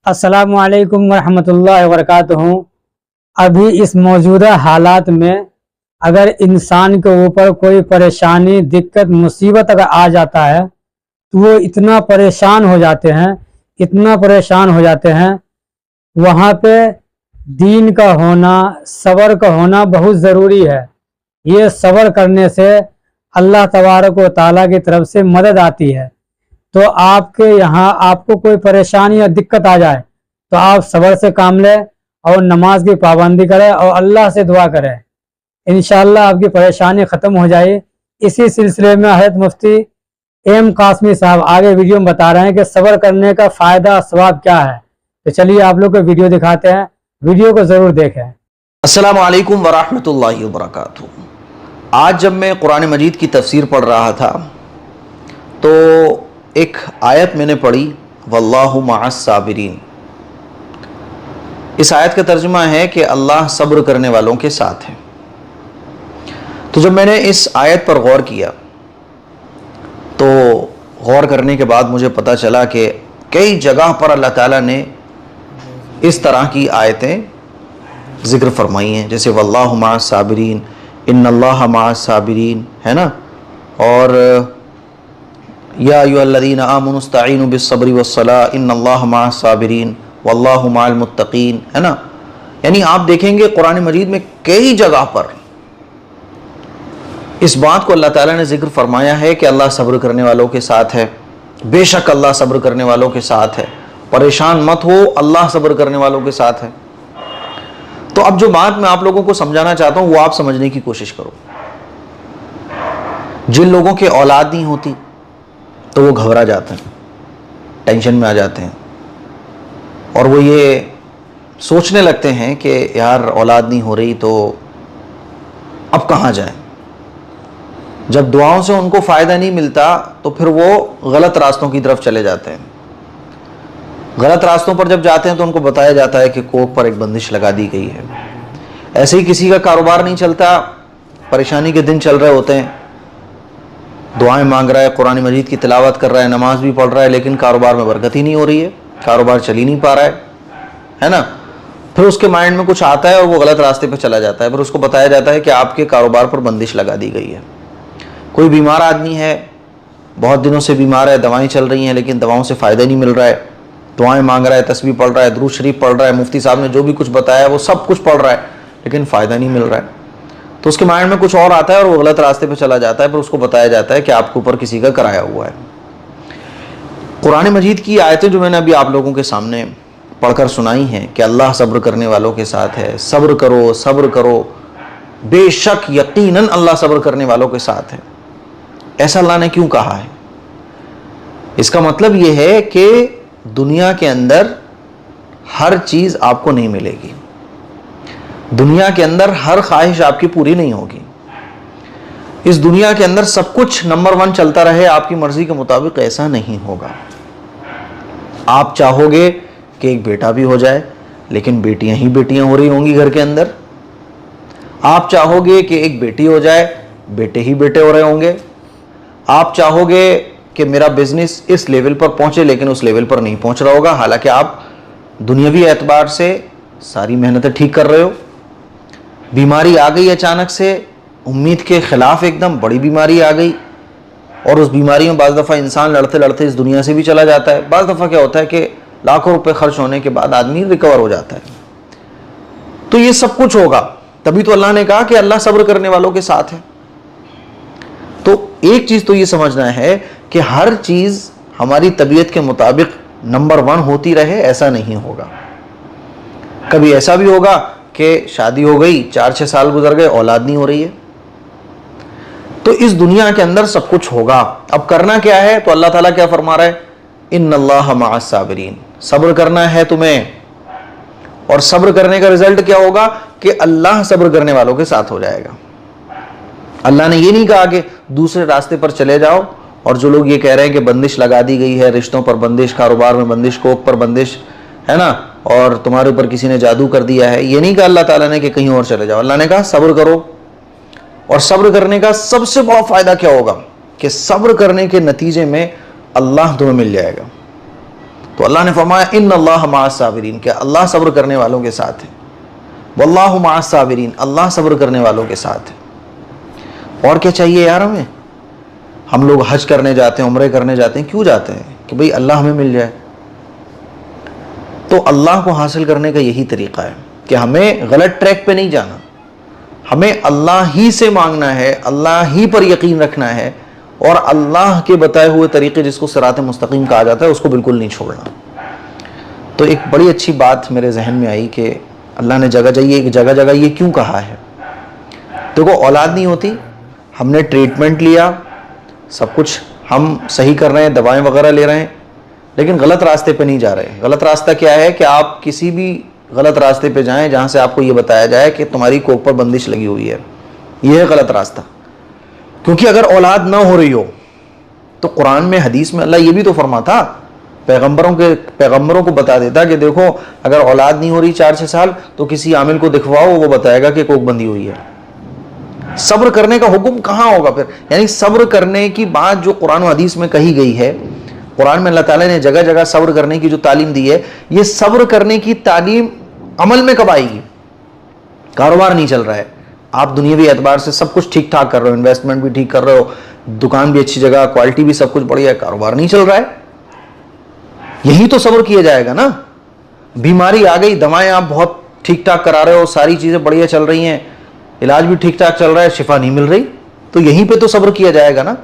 अस्सलामु अलैकुम वरहमतुल्लाहि वबरकातुहू। अभी इस मौजूदा हालात में अगर इंसान के ऊपर कोई परेशानी, दिक्कत, मुसीबत अगर आ जाता है तो वो इतना परेशान हो जाते हैं, इतना परेशान हो जाते हैं। वहाँ पे दीन का होना, सब्र का होना बहुत ज़रूरी है। ये सब्र करने से अल्लाह तबारक व तआला की तरफ से मदद आती है। तो आपके यहाँ आपको कोई परेशानी या दिक्कत आ जाए तो आप सब्र से काम लें और नमाज की पाबंदी करें और अल्लाह से दुआ करें। इंशाअल्लाह आपकी परेशानी ख़त्म हो जाए। इसी सिलसिले में हज़रत मुफ्ती एम कासमी साहब आगे वीडियो में बता रहे हैं कि सब्र करने का फ़ायदा सवाब क्या है। तो चलिए आप लोग को वीडियो दिखाते हैं, वीडियो को ज़रूर देखें। अस्सलामु अलैकुम वरहमतुल्लाहि वबरकातुहू। आज जब मैं कुरान मजीद की तफसीर पढ़ रहा था तो एक आयत मैंने पढ़ी, वल्लाहु मअस साबिरीन। इस आयत का तर्जुमा है कि अल्लाह सब्र करने वालों के साथ है। तो जब मैंने इस आयत पर गौर किया तो गौर करने के बाद मुझे पता चला कि कई जगह पर अल्लाह ताला ने इस तरह की आयतें ज़िक्र फरमाई हैं, जैसे वल्लाहु मअस साबिरीन, इन्नल्लाह मअस साबिरीन, है ना। और या अय्युहल्लज़ीना आमनु इस्तईनु बिस्सब्रि वस्सलाह इन्नल्लाह मअस साबिरीन वल्लाहु मअल मुत्तकीन, है ना। यानी आप देखेंगे कुरान मजीद में कई जगह पर इस बात को अल्लाह ताला ने जिक्र फरमाया है कि अल्लाह सब्र करने वालों के साथ है। बेशक अल्लाह सब्र करने वालों के साथ है, परेशान मत हो, अल्लाह सब्र करने वालों के साथ है। तो अब जो बात मैं आप लोगों को समझाना चाहता हूं वो आप समझने की कोशिश करो। जिन लोगों के औलाद नहीं होती तो वो घबरा जाते हैं, टेंशन में आ जाते हैं और वो ये सोचने लगते हैं कि यार औलाद नहीं हो रही तो अब कहाँ जाएं। जब दुआओं से उनको फ़ायदा नहीं मिलता तो फिर वो गलत रास्तों की तरफ चले जाते हैं। गलत रास्तों पर जब जाते हैं तो उनको बताया जाता है कि कोख पर एक बंदिश लगा दी गई है। ऐसे ही किसी का कारोबार नहीं चलता, परेशानी के दिन चल रहे होते हैं, दुआएं मांग रहा है, कुरान मजीद की तिलावत कर रहा है, नमाज भी पढ़ रहा है, लेकिन कारोबार में बरकत ही नहीं हो रही है, कारोबार चल ही नहीं पा रहा है ना। फिर उसके माइंड में कुछ आता है और वो गलत रास्ते पर चला जाता है। फिर उसको बताया जाता है कि आपके कारोबार पर बंदिश लगा दी गई है। कोई बीमार आदमी है, बहुत दिनों से बीमार है, दवाएं चल रही हैं लेकिन दवाओं से फ़ायदा नहीं मिल रहा है, दुआएं मांग रहा है, तस्बीह पढ़ रहा है, दुरूद शरीफ पढ़ रहा है, मुफ्ती साहब ने जो भी कुछ बताया वो सब कुछ पढ़ रहा है लेकिन फ़ायदा नहीं मिल रहा है। तो उसके माइंड में कुछ और आता है और वो गलत रास्ते पे चला जाता है। फिर उसको बताया जाता है कि आपके ऊपर किसी का कराया हुआ है। कुरान मजीद की आयतें जो मैंने अभी आप लोगों के सामने पढ़कर सुनाई हैं कि अल्लाह सब्र करने वालों के साथ है, सब्र करो, सब्र करो, बेशक यकीनन अल्लाह सब्र करने वालों के साथ है। ऐसा अल्लाह ने क्यों कहा है? इसका मतलब यह है कि दुनिया के अंदर हर चीज आपको नहीं मिलेगी, दुनिया के अंदर हर ख्वाहिश आपकी पूरी नहीं होगी। इस दुनिया के अंदर सब कुछ नंबर 1 चलता रहे आपकी मर्जी के मुताबिक, ऐसा नहीं होगा। आप चाहोगे कि एक बेटा भी हो जाए लेकिन बेटियां ही बेटियां हो रही होंगी घर के अंदर। आप चाहोगे कि एक बेटी हो जाए, बेटे ही बेटे हो रहे होंगे। आप चाहोगे कि मेरा बिजनेस इस लेवल पर पहुंचे लेकिन उस लेवल पर नहीं पहुंच रहा होगा, हालांकि आप दुनियावी एतबार से सारी मेहनतें ठीक कर रहे हो। बीमारी आ गई अचानक से, उम्मीद के खिलाफ एकदम बड़ी बीमारी आ गई और उस बीमारी में बाज़ दफ़ा इंसान लड़ते लड़ते इस दुनिया से भी चला जाता है। बाज़ दफ़ा क्या होता है कि लाखों रुपए खर्च होने के बाद आदमी रिकवर हो जाता है। तो ये सब कुछ होगा, तभी तो अल्लाह ने कहा कि अल्लाह सब्र करने वालों के साथ है। तो एक चीज़ तो ये समझना है कि हर चीज़ हमारी तबीयत के मुताबिक नंबर 1 होती रहे, ऐसा नहीं होगा। कभी ऐसा भी होगा कि शादी हो गई, 4-6 साल गुजर गए, औलाद नहीं हो रही है। तो इस दुनिया के अंदर सब कुछ होगा। अब करना क्या है? तो अल्लाह ताला क्या फरमा रहा है? इन्नल्लाह मअस साबिरीन, सब्र करना है तुम्हें। और सब्र करने का रिजल्ट क्या होगा कि अल्लाह सब्र करने वालों के साथ हो जाएगा। अल्लाह ने ये नहीं कहा कि दूसरे रास्ते पर चले जाओ। और जो लोग ये कह रहे हैं कि बंदिश लगा दी गई है, रिश्तों पर बंदिश, कारोबार में बंदिश, कोख पर बंदिश, है ना, और तुम्हारे ऊपर किसी ने जादू कर दिया है, ये नहीं कहा अल्लाह ताला ने कि कहीं और चले जाओ। अल्लाह ने कहा सब्र करो। और सब्र करने का सबसे बड़ा फायदा क्या होगा कि सब्र करने के नतीजे में अल्लाह तुम्हें मिल जाएगा। तो अल्लाह ने फरमाया इन्नल्लाह मअस साबिरीन, कि अल्लाह सब्र करने वालों के साथ है। वल्लाहु मअस साबिरीन, अल्लाह सब्र करने वालों के साथ है। और क्या चाहिए यार हमें? हम लोग हज करने जाते हैं, उम्रे करने जाते हैं, क्यों जाते हैं? कि भाई अल्लाह हमें मिल जाए। तो अल्लाह को हासिल करने का यही तरीका है कि हमें गलत ट्रैक पे नहीं जाना, हमें अल्लाह ही से मांगना है, अल्लाह ही पर यकीन रखना है, और अल्लाह के बताए हुए तरीके जिसको सिरात मुस्तकीम कहा जाता है उसको बिल्कुल नहीं छोड़ना। तो एक बड़ी अच्छी बात मेरे जहन में आई कि अल्लाह ने जगह जगह ये क्यों कहा है। देखो, औलाद नहीं होती, हमने ट्रीटमेंट लिया, सब कुछ हम सही कर रहे हैं, दवाएं वगैरह ले रहे हैं, लेकिन गलत रास्ते पे नहीं जा रहे। गलत रास्ता क्या है कि आप किसी भी गलत रास्ते पे जाएं जहां से आपको ये बताया जाए कि तुम्हारी कोख पर बंदिश लगी हुई है, यह है गलत रास्ता। क्योंकि अगर औलाद ना हो रही हो तो कुरान में, हदीस में अल्लाह ये भी तो फरमाता, पैगंबरों को बता देता कि देखो अगर औलाद नहीं हो रही 4-6 साल तो किसी आमिल को दिखवाओ, वो बताएगा कि कोख बंधी हुई है। सब्र करने का हुक्म कहाँ होगा फिर? यानी सब्र करने की बात जो कुरान और हदीस में कही गई है, कुरान में अल्लाह ताला ने जगह जगह सब्र करने की जो तालीम दी है, ये सब्र करने की तालीम अमल में कब आएगी? कारोबार नहीं चल रहा है, आप दुनियावी एतबार से सब कुछ ठीक ठाक कर रहे हो, इन्वेस्टमेंट भी ठीक कर रहे हो, दुकान भी अच्छी जगह, क्वालिटी भी सब कुछ बढ़िया है, कारोबार नहीं चल रहा है, यही तो सब्र किया जाएगा ना। बीमारी आ गई, दवाएं आप बहुत ठीक ठाक करा रहे हो, सारी चीजें बढ़िया चल रही हैं, इलाज भी ठीक ठाक चल रहा है, शिफा नहीं मिल रही, तो यहीं पे तो सब्र किया जाएगा ना।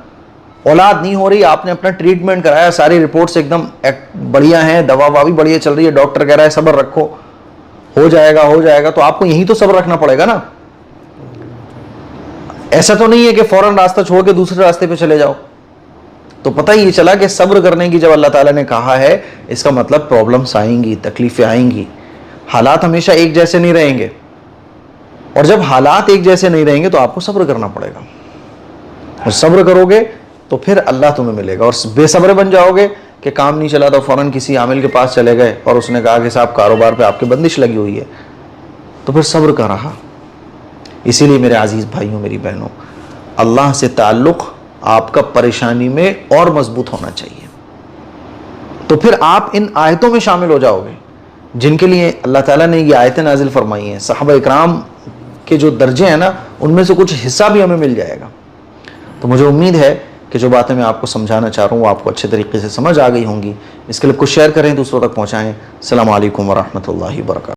औलाद नहीं हो रही, आपने अपना ट्रीटमेंट कराया, सारी रिपोर्ट्स एकदम बढ़िया हैं, दवा भी बढ़िया चल रही है, डॉक्टर कह रहा है सब्र रखो, हो जाएगा, तो आपको यहीं तो सब्र रखना पड़ेगा ना। ऐसा तो नहीं है कि फौरन रास्ता छोड़ के दूसरे रास्ते पे चले जाओ। तो पता ही ये चला कि सब्र करने की जब अल्लाह ताला ने कहा है, इसका मतलब प्रॉब्लम्स आएंगी, तकलीफें आएंगी, हालात हमेशा एक जैसे नहीं रहेंगे, और जब हालात एक जैसे नहीं रहेंगे तो आपको सब्र करना पड़ेगा, और सब्र करोगे तो फिर अल्लाह तुम्हें मिलेगा। और बेसब्र बन जाओगे कि काम नहीं चला तो फौरन किसी आमिल के पास चले गए और उसने कहा कि साहब कारोबार पे आपकी बंदिश लगी हुई है, तो फिर सब्र का रहा। इसीलिए मेरे अजीज भाइयों, मेरी बहनों, अल्लाह से ताल्लुक़ आपका परेशानी में और मजबूत होना चाहिए। तो फिर आप इन आयतों में शामिल हो जाओगे जिनके लिए अल्लाह ताला ने ये आयतें नाजिल फरमाई हैं। सहाबा इकराम के जो दर्जे हैं ना, उनमें से कुछ हिस्सा भी हमें मिल जाएगा। तो मुझे उम्मीद है कि जो बातें मैं आपको समझाना चाह रहा हूँ वो आपको अच्छे तरीके से समझ आ गई होंगी। इसके लिए कुछ शेयर करें, दूसरों तक पहुँचाएँ। अस्सलामु अलैकुम वरहमतुल्लाहि वबरकातुहू।